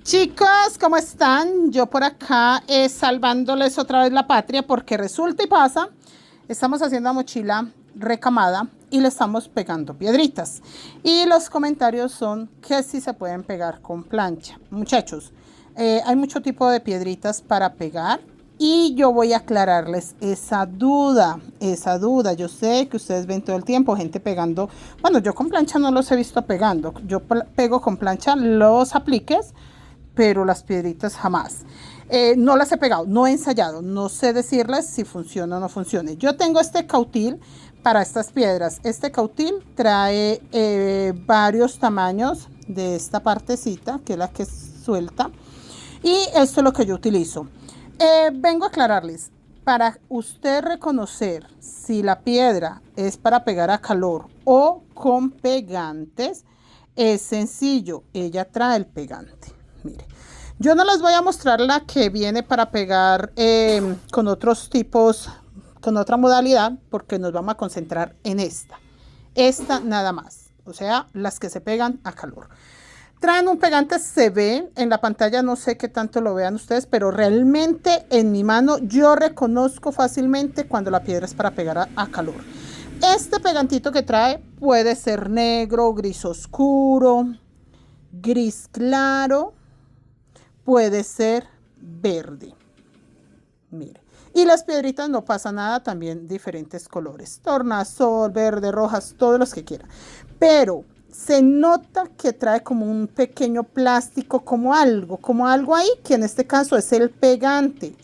Chicos, ¿cómo están? Yo por acá salvándoles otra vez la patria porque resulta y pasa, estamos haciendo la mochila recamada y le estamos pegando piedritas. Y los comentarios son que sí se pueden pegar con plancha. Muchachos, hay mucho tipo de piedritas para pegar y yo voy a aclararles esa duda, esa duda. Yo sé que ustedes ven todo el tiempo gente pegando. Bueno, yo con plancha no los he visto pegando. Yo pego con plancha los apliques, pero las piedritas jamás. No las he pegado, no he ensayado, no sé decirles si funciona o no funcione. Yo tengo este cautil para estas piedras. Este cautil trae varios tamaños de esta partecita, que es la que suelta. Y esto es lo que yo utilizo. Vengo a aclararles, para usted reconocer si la piedra es para pegar a calor o con pegantes, es sencillo, ella trae el pegante. Mire, yo no les voy a mostrar la que viene para pegar con otros tipos, con otra modalidad, porque nos vamos a concentrar en esta. Esta nada más, o sea, las que se pegan a calor. Traen un pegante, se ve en la pantalla, no sé qué tanto lo vean ustedes, pero realmente en mi mano yo reconozco fácilmente cuando la piedra es para pegar a calor. Este pegantito que trae puede ser negro, gris oscuro, gris claro, puede ser verde. Mire. Y las piedritas no pasa nada, también diferentes colores. Tornasol, verde, rojas, todos los que quieran. Pero se nota que trae como un pequeño plástico, como algo ahí, que en este caso es el pegante.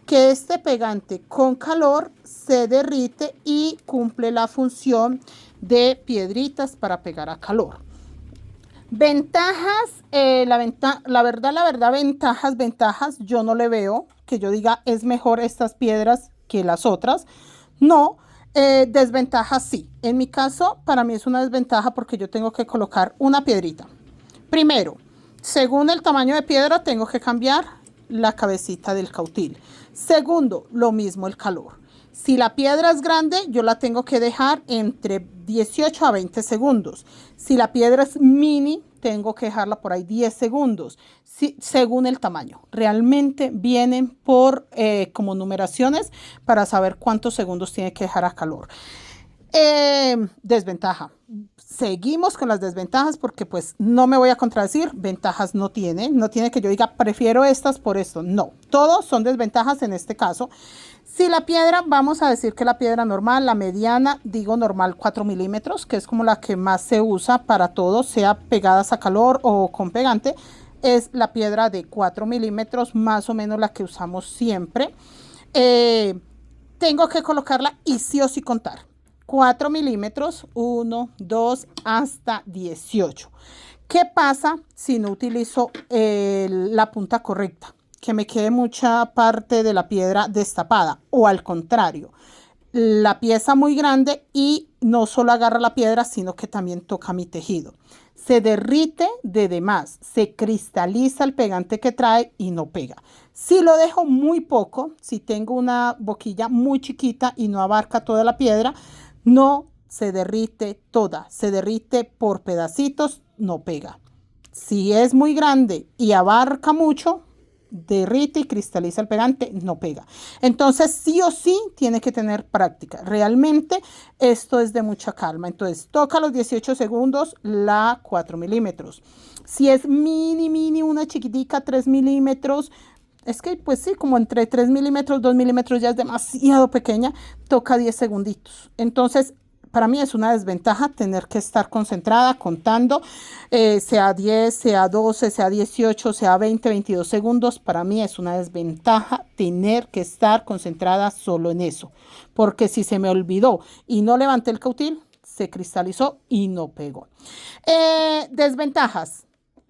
Que este pegante con calor se derrite y cumple la función de piedritas para pegar a calor. Ventajas, la verdad, ventajas, yo no le veo que yo diga es mejor estas piedras que las otras. No, desventajas sí. En mi caso, para mí es una desventaja porque yo tengo que colocar una piedrita. Primero, según el tamaño de piedra, tengo que cambiar la cabecita del cautil. Segundo, lo mismo el calor. Si la piedra es grande, yo la tengo que dejar entre 18 a 20 segundos. Si la piedra es mini, tengo que dejarla por ahí 10 segundos, según el tamaño. Realmente vienen por como numeraciones para saber cuántos segundos tiene que dejar a calor. Desventaja. Seguimos con las desventajas porque pues no me voy a contradecir, ventajas no tiene que yo diga prefiero estas por esto, no, todos son desventajas en este caso. Si la piedra, vamos a decir que la piedra normal, la mediana, digo normal 4 milímetros, que es como la que más se usa para todo, sea pegadas a calor o con pegante, es la piedra de 4 milímetros, más o menos la que usamos siempre. Tengo que colocarla y sí o sí contar. 4 milímetros, 1, 2, hasta 18. ¿Qué pasa si no utilizo la punta correcta? Que me quede mucha parte de la piedra destapada, o al contrario, la pieza muy grande y no solo agarra la piedra, sino que también toca mi tejido. Se derrite de demás, se cristaliza el pegante que trae y no pega. Si lo dejo muy poco, si tengo una boquilla muy chiquita y no abarca toda la piedra, no se derrite toda, se derrite por pedacitos, no pega. Si es muy grande y abarca mucho, derrite y cristaliza el pegante, no pega. Entonces sí o sí tiene que tener práctica. Realmente esto es de mucha calma. Entonces toca los 18 segundos la 4 milímetros. Si es mini, una chiquitica 3 milímetros, es que pues sí, como entre 3 milímetros, 2 milímetros ya es demasiado pequeña, toca 10 segunditos. Entonces para mí es una desventaja tener que estar concentrada, contando, sea 10, sea 12, sea 18, sea 20, 22 segundos. Para mí es una desventaja tener que estar concentrada solo en eso. Porque si se me olvidó y no levanté el cautil, se cristalizó y no pegó. Desventajas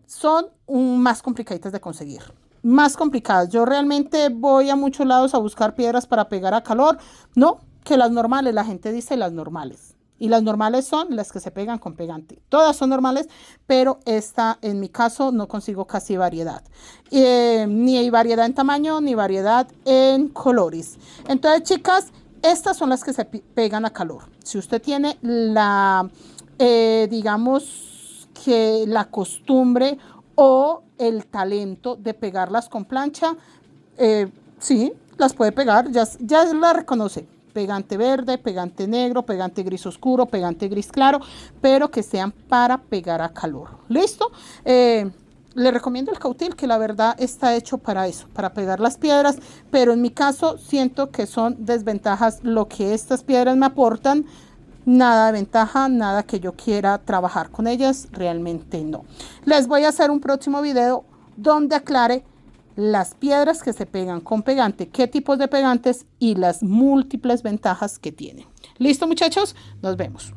son más complicaditas de conseguir. Más complicadas. Yo realmente voy a muchos lados a buscar piedras para pegar a calor. No, que las normales, la gente dice las normales. Y las normales son las que se pegan con pegante. Todas son normales, pero esta, en mi caso, no consigo casi variedad. Ni hay variedad en tamaño, ni variedad en colores. Entonces, chicas, estas son las que se pegan a calor. Si usted tiene digamos que la costumbre o el talento de pegarlas con plancha. Sí, las puede pegar, ya la reconoce. Pegante verde, pegante negro, pegante gris oscuro, pegante gris claro, pero que sean para pegar a calor. ¿Listo? Le recomiendo el Cautil, que la verdad está hecho para eso, para pegar las piedras, pero en mi caso siento que son desventajas lo que estas piedras me aportan. Nada de ventaja, nada que yo quiera trabajar con ellas, realmente no. Les voy a hacer un próximo video donde aclare las piedras que se pegan con pegante, qué tipos de pegantes y las múltiples ventajas que tienen. ¿Listo, muchachos? Nos vemos.